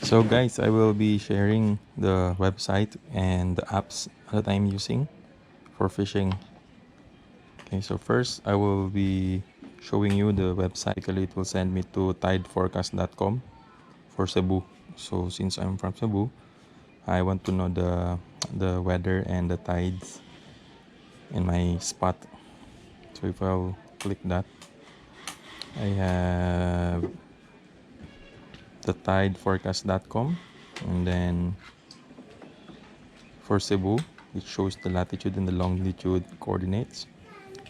So guys, I will be sharing the website and the apps that I'm using for fishing. Okay, so first I will be showing you the website. It will send me to tideforecast.com for Cebu. So since I'm from Cebu, I want to know the weather and the tides in my spot. So if I'll click that, I have the tideforecast.com, and then for Cebu, it shows the latitude and the longitude coordinates.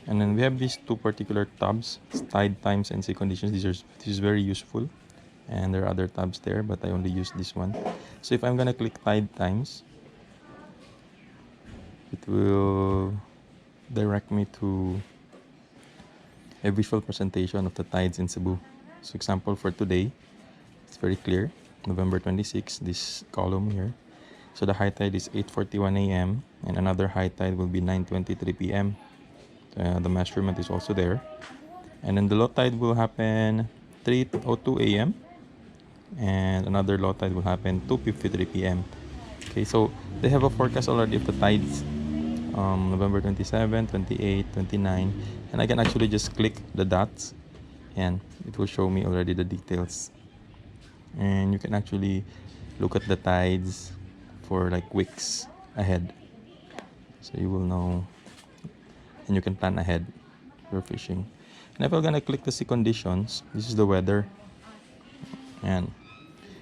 And then we have these two particular tabs, tide times and sea conditions. This is very useful, and there are other tabs there, but I only use this one. So if I'm gonna click tide times, it will direct me to a visual presentation of the tides in Cebu. So example for today, it's very clear, November 26, this column here. So the high tide is 8:41 a.m. and another high tide will be 9:23 p.m. The measurement is also there. And then the low tide will happen 3:02 a.m. and another low tide will happen 2:53 p.m. Okay, so they have a forecast already of the tides, November 27, 28, 29, and I can actually just click the dots and it will show me already the details. And you can actually look at the tides for like weeks ahead, so you will know and you can plan ahead for fishing. And if I'm gonna click the sea conditions, this is the weather. And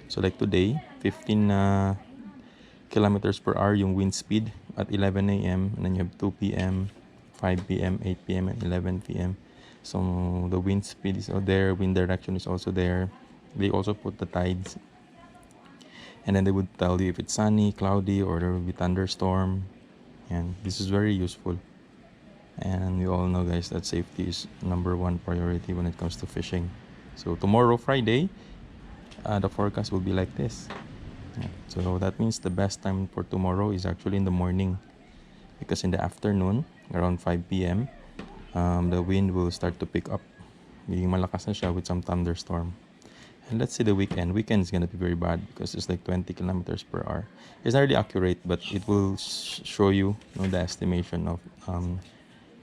so like today, 15 kilometers per hour yung wind speed at 11 a.m. and then you have 2 p.m., 5 p.m., 8 p.m. and 11 p.m. So the wind speed is out there, wind direction is also there. They also put the tides, and then they would tell you if it's sunny, cloudy, or there will be thunderstorm. And this is very useful. And you all know, guys, that safety is #1 priority when it comes to fishing. So tomorrow, Friday, the forecast will be like this. So that means the best time for tomorrow is actually in the morning, because in the afternoon, around 5 p.m., the wind will start to pick up. Maging malakas na siya with some thunderstorm. And let's see the weekend. Weekend is gonna be very bad because it's like 20 kilometers per hour. It's not really accurate, but it will show you, the estimation of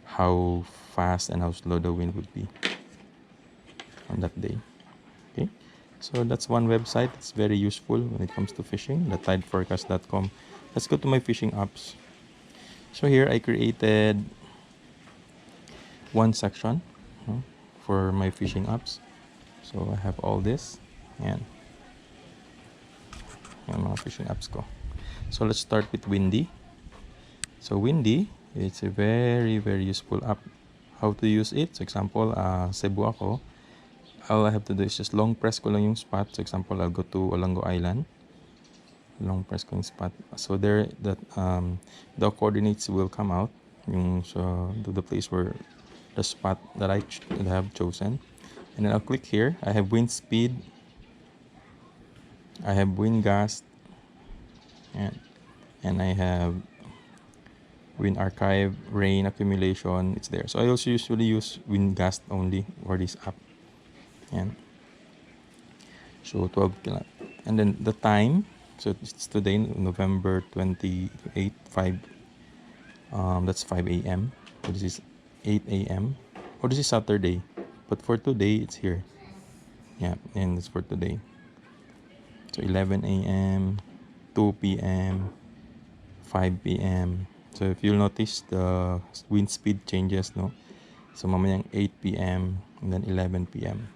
how fast and how slow the wind would be on that day. Okay, so that's one website. It's very useful when it comes to fishing, the tideforecast.com. Let's go to my fishing apps. So here I created one section for my fishing apps. So I have all this and mga fishing apps ko. So let's start with Windy. So Windy, it's a very useful app. How to use it? So example, Cebu ako. All I have to do is just long press ko lang yung spot. So example, I'll go to Olango Island. Long press ko yung spot. So there, that the coordinates will come out. So to the place where the spot that I have chosen. And then I'll click here. I have wind speed. I have wind gust. And I have wind archive, rain accumulation. It's there. So I also usually use wind gust only for this app. And so 12 kilometers. And then the time. So it's today, November 28, 5. That's 5 a.m. So this is 8 a.m. Oh, this is Saturday. But for today, it's here. Yeah, and it's for today. So 11 a.m., 2 p.m., 5 p.m. So if you'll notice, the wind speed changes, no? So mamayang 8 p.m. and then 11 p.m.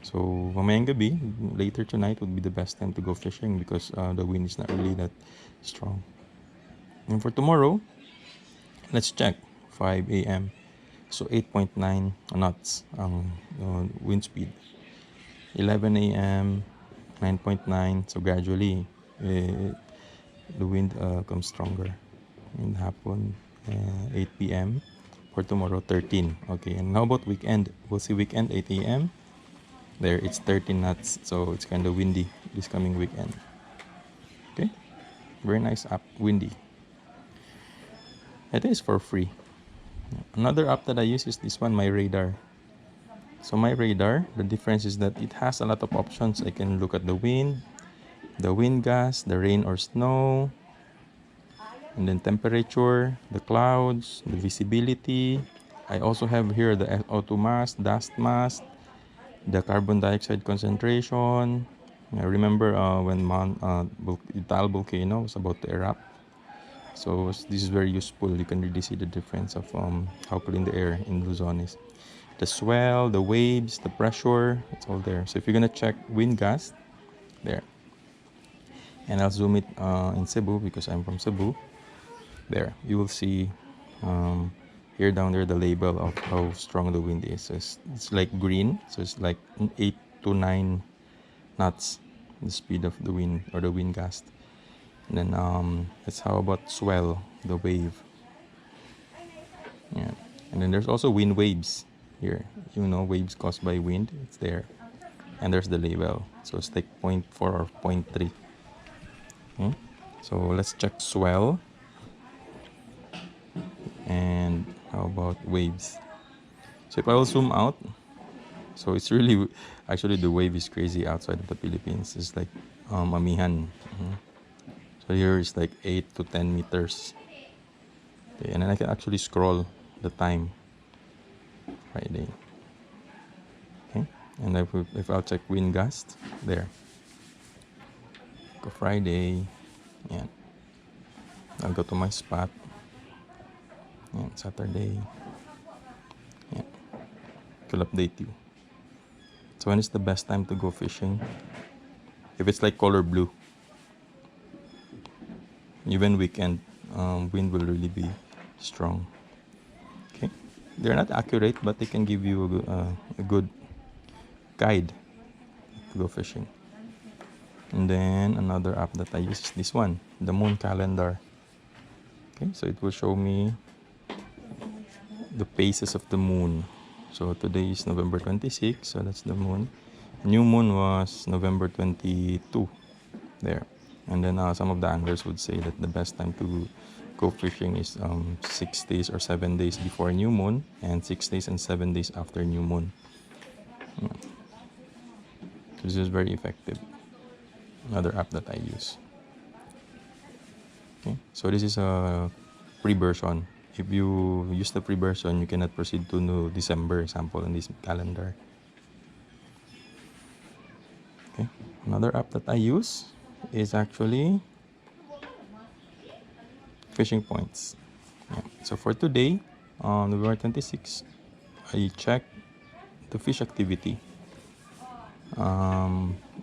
So mamayang gabi, later tonight would be the best time to go fishing because the wind is not really that strong. And for tomorrow, let's check 5 a.m. So 8.9 knots wind speed. 11 a.m. 9.9. So gradually the wind comes stronger. In hapon 8 p.m. For tomorrow 13. Okay, and how about weekend? We'll see weekend 8 a.m. There it's 13 knots. So it's kind of windy this coming weekend. Okay, very nice app, Windy. It is for free. Another app that I use is this one, My Radar. So My Radar, the difference is that it has a lot of options. I can look at the wind, the wind gust, the rain or snow, and then temperature, the clouds, the visibility. I also have here the SO2 mass, dust mass, the carbon dioxide concentration. I remember when Taal volcano was about to erupt. So this is very useful. You can really see the difference of how clean the air in Luzon is. The swell, the waves, the pressure, it's all there. So if you're gonna check wind gust, there. And I'll zoom it in Cebu because I'm from Cebu. There, you will see here down there the label of how strong the wind is. So it's like green, so it's like 8 to 9 knots, the speed of the wind or the wind gust. And then that's how about swell, the wave. Yeah. And then there's also wind waves here. You know, waves caused by wind, it's there. And there's the label. So it's like 0.4 or 0.3. Okay. So let's check swell. And how about waves? So if I will zoom out, so it's really, actually the wave is crazy outside of the Philippines. It's like amihan. So here it's like 8 to 10 meters. Okay, and then I can actually scroll the time. Friday. Okay, and if I'll check wind gust, there. Go Friday. Yeah. I'll go to my spot. And Saturday. Yeah. I'll update you. So when is the best time to go fishing? If it's like color blue. Even weekend, wind will really be strong. Okay. They're not accurate, but they can give you a good guide to go fishing. And then another app that I use is this one, the moon calendar. Okay, so it will show me the phases of the moon. So today is November 26, so that's the moon. New moon was November 22 there. And then some of the anglers would say that the best time to go fishing is 6 days or 7 days before new moon and 6 days and 7 days after new moon. Yeah. This is very effective. Another app that I use. Okay, so this is a free version. If you use the free version, you cannot proceed to December example in this calendar. Okay, another app that I use is actually fishing points. Yeah. So for today, on November 26, I check the fish activity.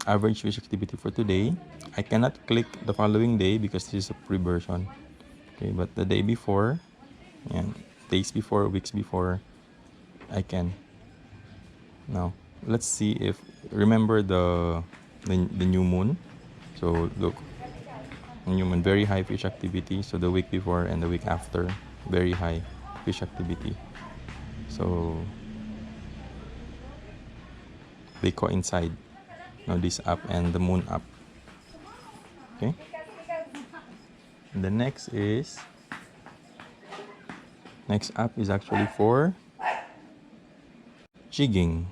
Average fish activity for today. I cannot click the following day because this is a free version. Okay, but the day before and days before, weeks before, I can. Now let's see if remember the new moon. So look, new moon, very high fish activity. So the week before and the week after, very high fish activity. So they coincide. Now this up and the moon up. Okay. And the next app is actually for jigging.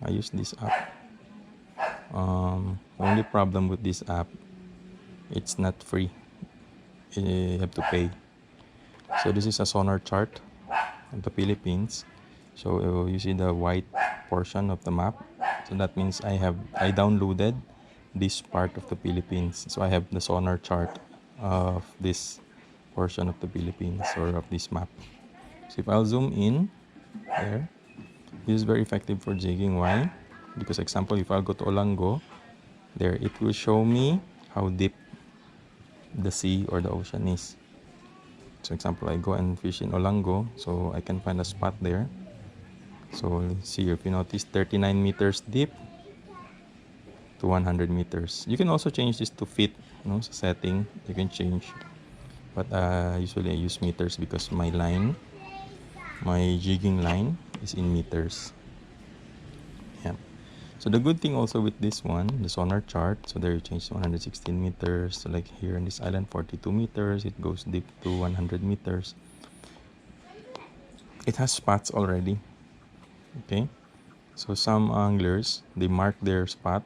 I use this app. The only problem with this app, it's not free. You have to pay. So this is a sonar chart of the Philippines. So you see the white portion of the map. So that means I downloaded this part of the Philippines. So I have the sonar chart of this portion of the Philippines or of this map. So if I'll zoom in there, this is very effective for jigging. Why? Because example, if I'll go to Olango, there it will show me how deep the sea or the ocean is. So example, I go and fish in Olango, so I can find a spot there. So see if you notice 39 meters deep to 100 meters. You can also change this to feet, setting you can change. But usually I use meters because my jigging line is in meters. Yeah. So the good thing also with this one, the sonar chart, so there you change to 116 meters. So like here in this island, 42 meters. It goes deep to 100 meters. It has spots already. Okay. So some anglers, they mark their spot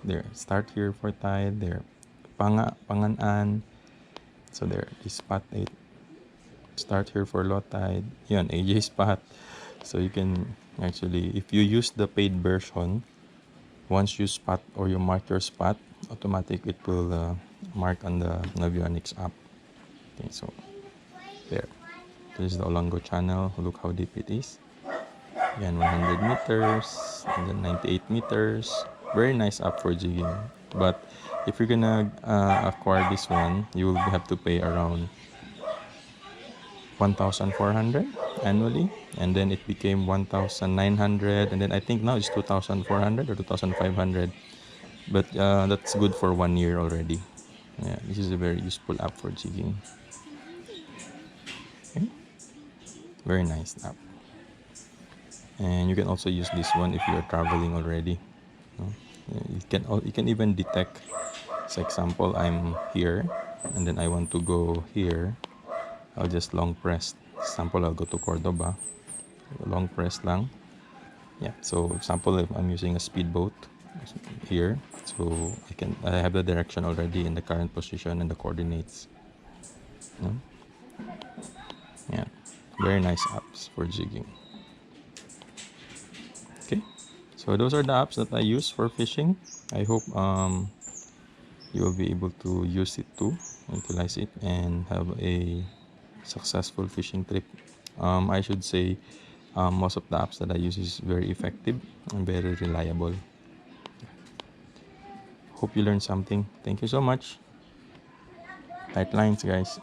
There, start here for tide. There, panganan. So there is spot 8. Start here for low tide. Yun, AJ spot. So you can actually, if you use the paid version, once you spot or you mark your spot, automatic it will mark on the Navionics app. Okay, so there. This is the Olango channel. Look how deep it is. Yan, 100 meters, and then 98 meters. Very nice app for jigging. But if you're gonna acquire this one, you will have to pay around 1,400 annually, and then it became 1,900, and then I think now it's 2,400 or 2,500. But that's good for 1 year already. Yeah, this is a very useful app for jigging. Okay. Very nice app. And you can also use this one if you are traveling already. No? You can even detect. For example, I'm here, and then I want to go here. I'll just long press. Example, I'll go to Cordoba. Long press lang. Yeah. So, example, if I'm using a speedboat here, so I have the direction already in the current position and the coordinates. No? Yeah. Very nice apps for jigging. Okay. So those are the apps that I use for fishing. I hope you will be able to use it too, utilize it, and have a successful fishing trip. I should say most of the apps that I use is very effective and very reliable. Hope you learned something. Thank you so much. Tight lines, guys.